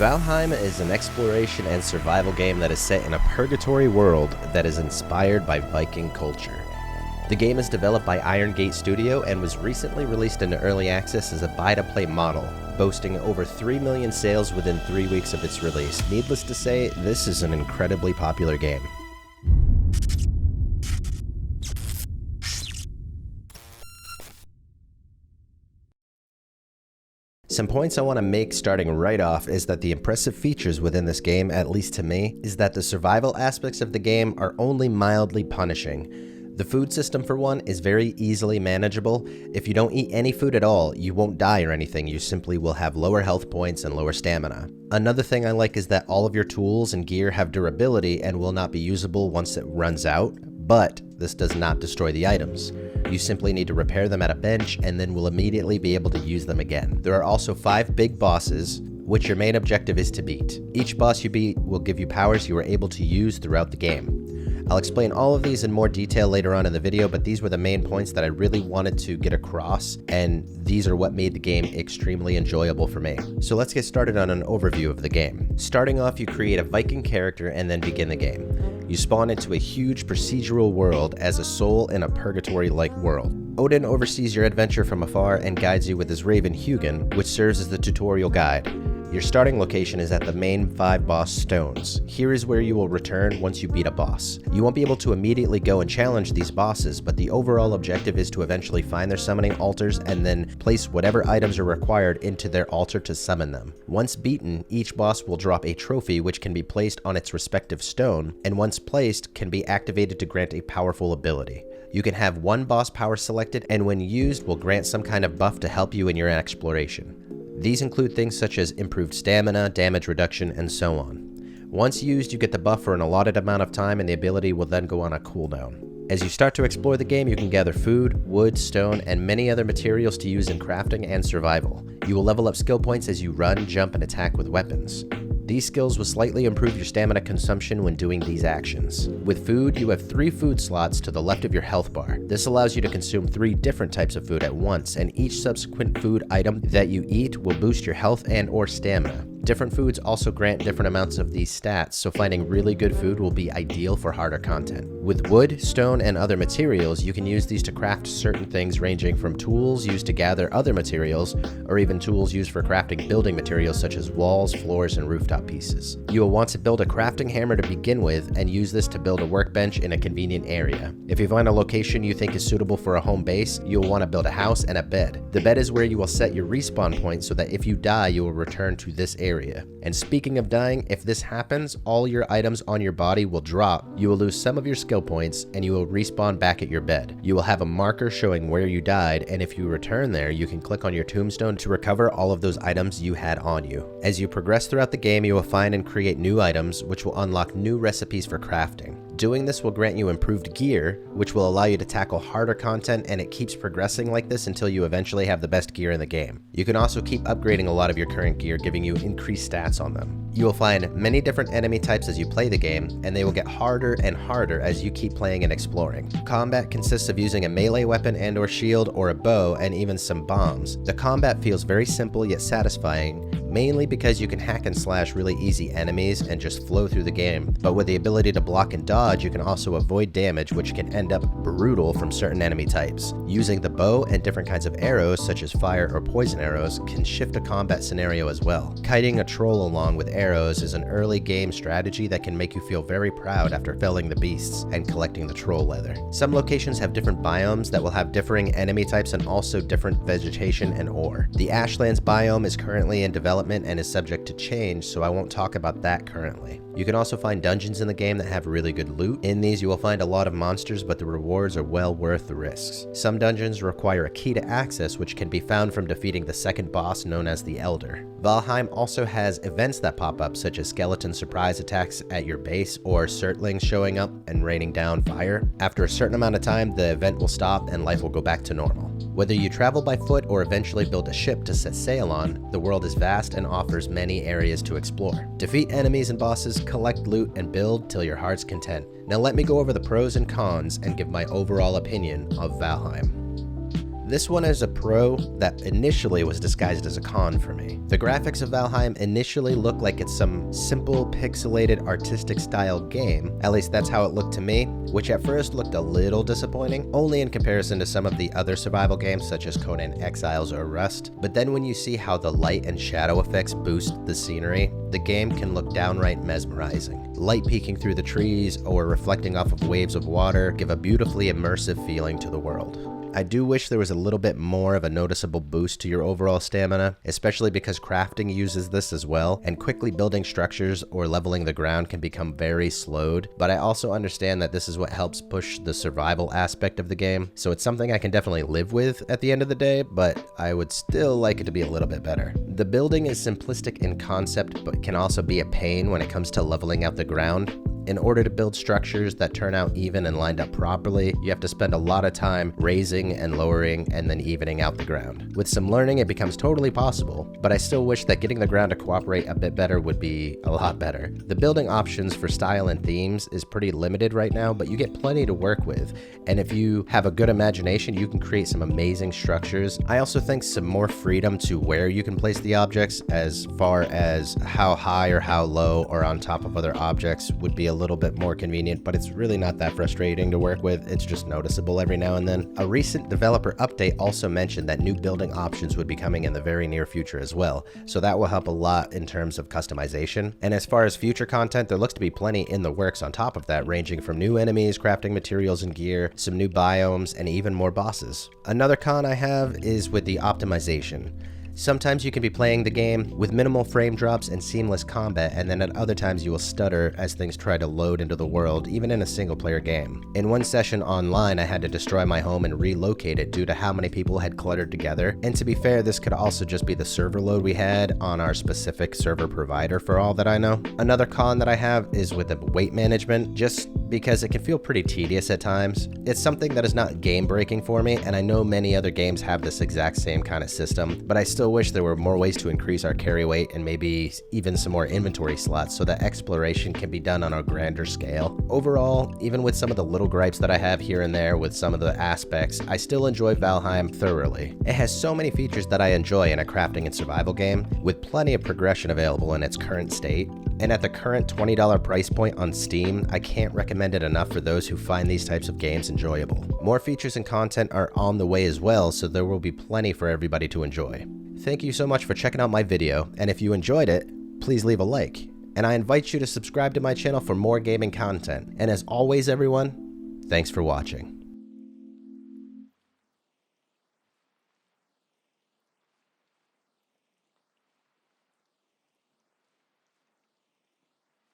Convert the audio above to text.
Valheim is an exploration and survival game that is set in a purgatory world that is inspired by Viking culture. The game is developed by Iron Gate Studio and was recently released into early access as a buy-to-play model, boasting over 3 million sales within 3 weeks of its release. Needless to say, this is an incredibly popular game. Some points I want to make starting right off is that the impressive features within this game, at least to me, is that the survival aspects of the game are only mildly punishing. The food system, for one, is very easily manageable. If you don't eat any food at all, you won't die or anything, you simply will have lower health points and lower stamina. Another thing I like is that all of your tools and gear have durability and will not be usable once it runs out, but this does not destroy the items. You simply need to repair them at a bench and then will immediately be able to use them again. There are also 5 big bosses, which your main objective is to beat. Each boss you beat will give you powers you are able to use throughout the game. I'll explain all of these in more detail later on in the video, but these were the main points that I really wanted to get across, and these are what made the game extremely enjoyable for me. So let's get started on an overview of the game. Starting off, you create a Viking character and then begin the game. You spawn into a huge procedural world as a soul in a purgatory-like world. Odin oversees your adventure from afar and guides you with his raven Hugin, which serves as the tutorial guide. Your starting location is at the main 5 boss stones. Here is where you will return once you beat a boss. You won't be able to immediately go and challenge these bosses, but the overall objective is to eventually find their summoning altars and then place whatever items are required into their altar to summon them. Once beaten, each boss will drop a trophy which can be placed on its respective stone, and once placed, can be activated to grant a powerful ability. You can have one boss power selected, and when used will grant some kind of buff to help you in your exploration. These include things such as improved stamina, damage reduction, and so on. Once used, you get the buff for an allotted amount of time and the ability will then go on a cooldown. As you start to explore the game, you can gather food, wood, stone, and many other materials to use in crafting and survival. You will level up skill points as you run, jump, and attack with weapons. These skills will slightly improve your stamina consumption when doing these actions. With food, you have 3 food slots to the left of your health bar. This allows you to consume 3 different types of food at once, and each subsequent food item that you eat will boost your health and/or stamina. Different foods also grant different amounts of these stats, so finding really good food will be ideal for harder content. With wood, stone, and other materials, you can use these to craft certain things ranging from tools used to gather other materials, or even tools used for crafting building materials such as walls, floors, and rooftop pieces. You will want to build a crafting hammer to begin with, and use this to build a workbench in a convenient area. If you find a location you think is suitable for a home base, you will want to build a house and a bed. The bed is where you will set your respawn point so that if you die, you will return to this area. And speaking of dying, if this happens, all your items on your body will drop, you will lose some of your skill points, and you will respawn back at your bed. You will have a marker showing where you died, and if you return there, you can click on your tombstone to recover all of those items you had on you. As you progress throughout the game, you will find and create new items, which will unlock new recipes for crafting. Doing this will grant you improved gear, which will allow you to tackle harder content, and it keeps progressing like this until you eventually have the best gear in the game. You can also keep upgrading a lot of your current gear, giving you increased stats on them. You will find many different enemy types as you play the game, and they will get harder and harder as you keep playing and exploring. Combat consists of using a melee weapon and/or shield or a bow and even some bombs. The combat feels very simple yet satisfying, mainly because you can hack and slash really easy enemies and just flow through the game, but with the ability to block and dodge, you can also avoid damage, which can end up brutal from certain enemy types. Using the bow and different kinds of arrows, such as fire or poison arrows, can shift a combat scenario as well. Kiting a troll along with arrows is an early game strategy that can make you feel very proud after felling the beasts and collecting the troll leather. Some locations have different biomes that will have differing enemy types and also different vegetation and ore. The Ashlands biome is currently in development and is subject to change, so I won't talk about that currently. You can also find dungeons in the game that have really good loot. In these, you will find a lot of monsters, but the rewards are well worth the risks. Some dungeons require a key to access, which can be found from defeating the second boss known as the Elder. Valheim also has events that pop up, such as skeleton surprise attacks at your base or Surtlings showing up and raining down fire. After a certain amount of time, the event will stop and life will go back to normal. Whether you travel by foot or eventually build a ship to set sail on, the world is vast and offers many areas to explore. Defeat enemies and bosses, collect loot, and build till your heart's content. Now let me go over the pros and cons and give my overall opinion of Valheim. This one is a pro that initially was disguised as a con for me. The graphics of Valheim initially look like it's some simple pixelated artistic style game, at least that's how it looked to me, which at first looked a little disappointing, only in comparison to some of the other survival games such as Conan Exiles or Rust. But then when you see how the light and shadow effects boost the scenery, the game can look downright mesmerizing. Light peeking through the trees or reflecting off of waves of water give a beautifully immersive feeling to the world. I do wish there was a little bit more of a noticeable boost to your overall stamina, especially because crafting uses this as well, and quickly building structures or leveling the ground can become very slowed, but I also understand that this is what helps push the survival aspect of the game, so it's something I can definitely live with at the end of the day, but I would still like it to be a little bit better. The building is simplistic in concept, but can also be a pain when it comes to leveling out the ground. In order to build structures that turn out even and lined up properly, you have to spend a lot of time raising and lowering and then evening out the ground. With some learning, it becomes totally possible, but I still wish that getting the ground to cooperate a bit better would be a lot better. The building options for style and themes is pretty limited right now, but you get plenty to work with, and if you have a good imagination, you can create some amazing structures. I also think some more freedom to where you can place the objects, as far as how high or how low or on top of other objects, would be a little bit more convenient, but it's really not that frustrating to work with. It's just noticeable every now and then. A recent developer update also mentioned that new building options would be coming in the very near future as well, so that will help a lot in terms of customization. And as far as future content, there looks to be plenty in the works on top of that, ranging from new enemies, crafting materials and gear, some new biomes, and even more bosses. Another con I have is with the optimization. Sometimes you can be playing the game with minimal frame drops and seamless combat, and then at other times you will stutter as things try to load into the world, even in a single player game. In one session online, I had to destroy my home and relocate it due to how many people had cluttered together, and to be fair, this could also just be the server load we had on our specific server provider for all that I know. Another con that I have is with the weight management, just because it can feel pretty tedious at times. It's something that is not game breaking for me, and I know many other games have this exact same kind of system, but I still wish there were more ways to increase our carry weight and maybe even some more inventory slots so that exploration can be done on a grander scale. Overall, even with some of the little gripes that I have here and there with some of the aspects, I still enjoy Valheim thoroughly. It has so many features that I enjoy in a crafting and survival game, with plenty of progression available in its current state, and at the current $20 price point on Steam, I can't recommend it enough for those who find these types of games enjoyable. More features and content are on the way as well, so there will be plenty for everybody to enjoy. Thank you so much for checking out my video, and if you enjoyed it, please leave a like. And I invite you to subscribe to my channel for more gaming content. And as always everyone, thanks for watching.